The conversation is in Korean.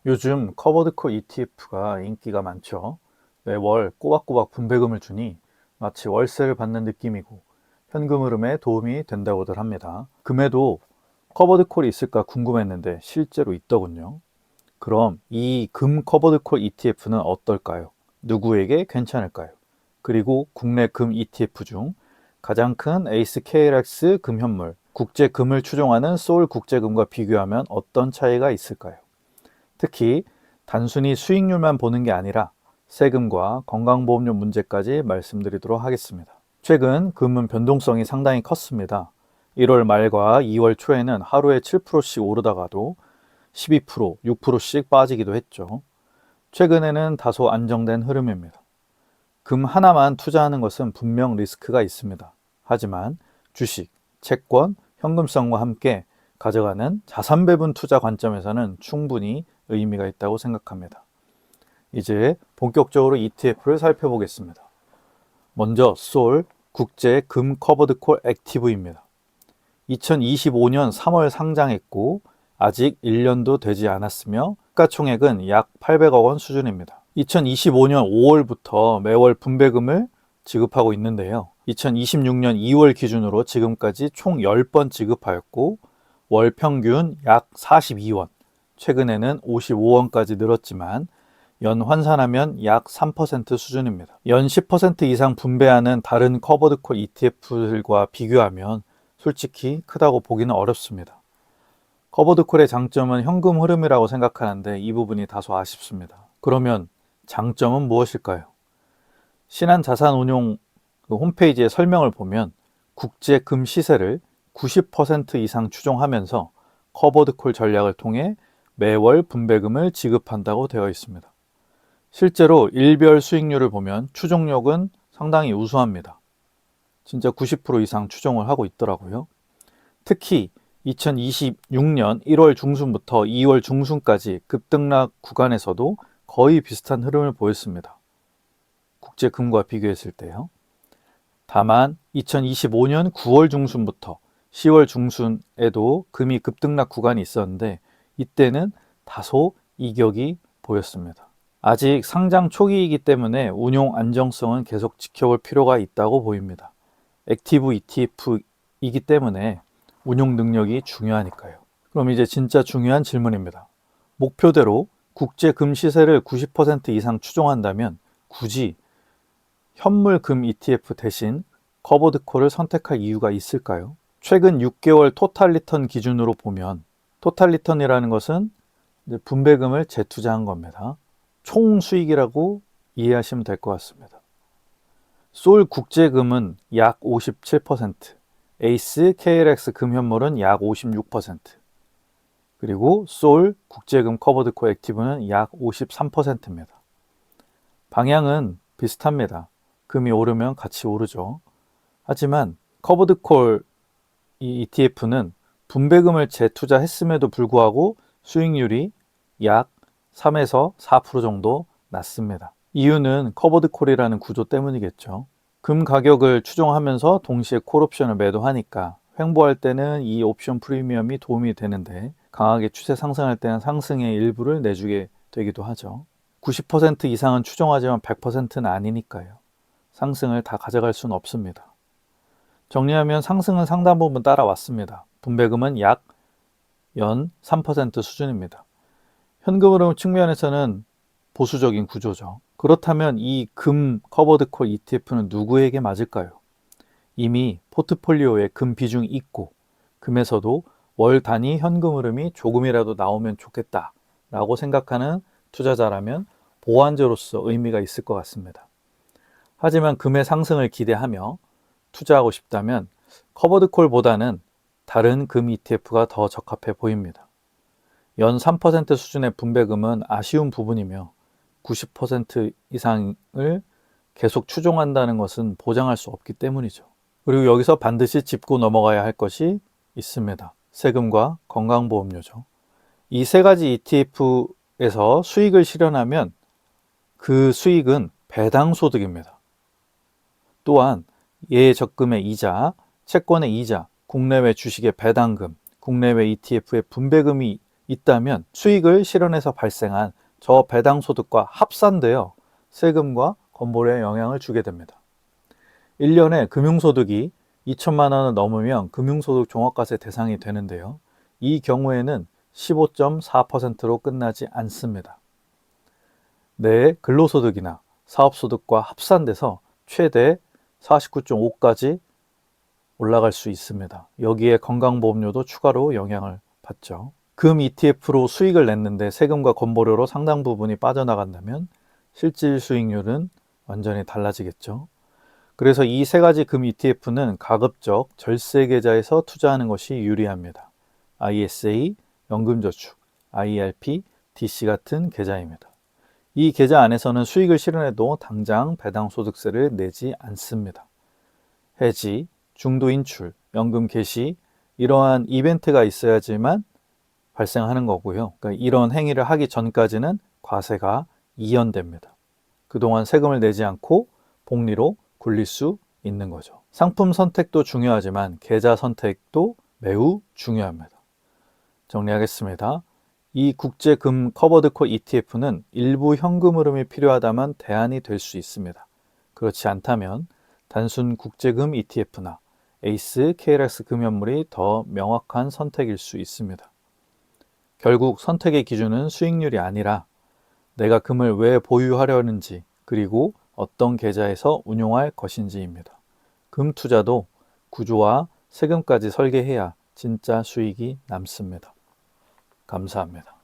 요즘 커버드콜 ETF가 인기가 많죠. 매월 꼬박꼬박 분배금을 주니 마치 월세를 받는 느낌이고 현금 흐름에 도움이 된다고들 합니다. 금에도 커버드콜이 있을까 궁금했는데 실제로 있더군요. 그럼 이 금 커버드콜 ETF는 어떨까요? 누구에게 괜찮을까요? 그리고 국내 금 ETF 중 가장 큰 에이스 KLX 금현물, 국제금을 추종하는 소울 국제금과 비교하면 어떤 차이가 있을까요? 특히 단순히 수익률만 보는 게 아니라 세금과 건강보험료 문제까지 말씀드리도록 하겠습니다. 최근 금은 변동성이 상당히 컸습니다. 1월 말과 2월 초에는 하루에 7%씩 오르다가도 12%, 6%씩 빠지기도 했죠. 최근에는 다소 안정된 흐름입니다. 금 하나만 투자하는 것은 분명 리스크가 있습니다. 하지만 주식, 채권, 현금성과 함께 가져가는 자산 배분 투자 관점에서는 충분히 의미가 있다고 생각합니다. 이제 본격적으로 ETF를 살펴보겠습니다. 먼저 솔 국제 금 커버드 콜 액티브입니다. 2025년 3월 상장했고 아직 1년도 되지 않았으며 시가총액은 약 800억 원 수준입니다. 2025년 5월부터 매월 분배금을 지급하고 있는데요. 2026년 2월 기준으로 지금까지 총 10번 지급하였고 월 평균 약 42원, 최근에는 55원까지 늘었지만 연 환산하면 약 3% 수준입니다. 연 10% 이상 분배하는 다른 커버드콜 ETF들과 비교하면 솔직히 크다고 보기는 어렵습니다. 커버드콜의 장점은 현금 흐름이라고 생각하는데 이 부분이 다소 아쉽습니다. 그러면 장점은 무엇일까요? 신한자산운용 홈페이지의 설명을 보면 국제 금 시세를 90% 이상 추종하면서 커버드콜 전략을 통해 매월 분배금을 지급한다고 되어 있습니다. 실제로 일별 수익률을 보면 추종력은 상당히 우수합니다. 진짜 90% 이상 추종을 하고 있더라고요. 특히 2026년 1월 중순부터 2월 중순까지 급등락 구간에서도 거의 비슷한 흐름을 보였습니다. 국제금과 비교했을 때요. 다만 2025년 9월 중순부터 10월 중순에도 금이 급등락 구간이 있었는데 이때는 다소 이격이 보였습니다. 아직 상장 초기이기 때문에 운용 안정성은 계속 지켜볼 필요가 있다고 보입니다. 액티브 ETF이기 때문에 운용 능력이 중요하니까요. 그럼 이제 진짜 중요한 질문입니다. 목표대로 국제 금 시세를 90% 이상 추종한다면 굳이 현물 금 ETF 대신 커버드콜을 선택할 이유가 있을까요? 최근 6개월 토탈 리턴 기준으로 보면 토탈 리턴이라는 것은 분배금을 재투자한 겁니다. 총 수익이라고 이해하시면 될 것 같습니다. 솔 국제금은 약 57%, 에이스 KLX 금현물은 약 56%, 그리고 솔 국제금 커버드콜 액티브는 약 53%입니다. 방향은 비슷합니다. 금이 오르면 같이 오르죠. 하지만 커버드콜 ETF는 분배금을 재투자했음에도 불구하고 수익률이 약 3에서 4% 정도 낮습니다. 이유는 커버드콜이라는 구조 때문이겠죠. 금 가격을 추종하면서 동시에 콜옵션을 매도하니까 횡보할 때는 이 옵션 프리미엄이 도움이 되는데 강하게 추세 상승할 때는 상승의 일부를 내주게 되기도 하죠. 90% 이상은 추종하지만 100%는 아니니까요. 상승을 다 가져갈 수는 없습니다. 정리하면 상승은 상당 부분 따라왔습니다. 분배금은 약 연 3% 수준입니다. 현금 흐름 측면에서는 보수적인 구조죠. 그렇다면 이 금 커버드콜 ETF는 누구에게 맞을까요? 이미 포트폴리오에 금 비중이 있고 금에서도 월 단위 현금 흐름이 조금이라도 나오면 좋겠다 라고 생각하는 투자자라면 보완제로서 의미가 있을 것 같습니다. 하지만 금의 상승을 기대하며 투자하고 싶다면 커버드콜보다는 다른 금 ETF가 더 적합해 보입니다. 연 3% 수준의 분배금은 아쉬운 부분이며 90% 이상을 계속 추종한다는 것은 보장할 수 없기 때문이죠. 그리고 여기서 반드시 짚고 넘어가야 할 것이 있습니다. 세금과 건강보험료죠. 이 세 가지 ETF에서 수익을 실현하면 그 수익은 배당소득입니다. 또한 예적금의 이자, 채권의 이자, 국내외 주식의 배당금, 국내외 ETF의 분배금이 있다면 수익을 실현해서 발생한 저 배당 소득과 합산되어 세금과 건보료에 영향을 주게 됩니다. 1년에 금융소득이 2천만 원을 넘으면 금융소득 종합과세 대상이 되는데요. 이 경우에는 15.4%로 끝나지 않습니다. 내 근로소득이나 사업소득과 합산돼서 최대 49.5까지 올라갈 수 있습니다. 여기에 건강보험료도 추가로 영향을 받죠. 금 ETF로 수익을 냈는데 세금과 건보료로 상당 부분이 빠져나간다면 실질 수익률은 완전히 달라지겠죠. 그래서 이 세 가지 금 ETF는 가급적 절세 계좌에서 투자하는 것이 유리합니다. ISA, 연금저축, IRP, DC 같은 계좌입니다. 이 계좌 안에서는 수익을 실현해도 당장 배당소득세를 내지 않습니다. 해지, 중도 인출, 연금 개시 이러한 이벤트가 있어야지만 발생하는 거고요. 그러니까 이런 행위를 하기 전까지는 과세가 이연됩니다. 그동안 세금을 내지 않고 복리로 굴릴 수 있는 거죠. 상품 선택도 중요하지만 계좌 선택도 매우 중요합니다. 정리하겠습니다. 이 국제금 커버드콜 ETF는 일부 현금 흐름이 필요하다면 대안이 될 수 있습니다. 그렇지 않다면 단순 국제금 ETF나 에이스, KLX 금연물이 더 명확한 선택일 수 있습니다. 결국 선택의 기준은 수익률이 아니라 내가 금을 왜 보유하려는지 그리고 어떤 계좌에서 운용할 것인지입니다. 금 투자도 구조와 세금까지 설계해야 진짜 수익이 남습니다. 감사합니다.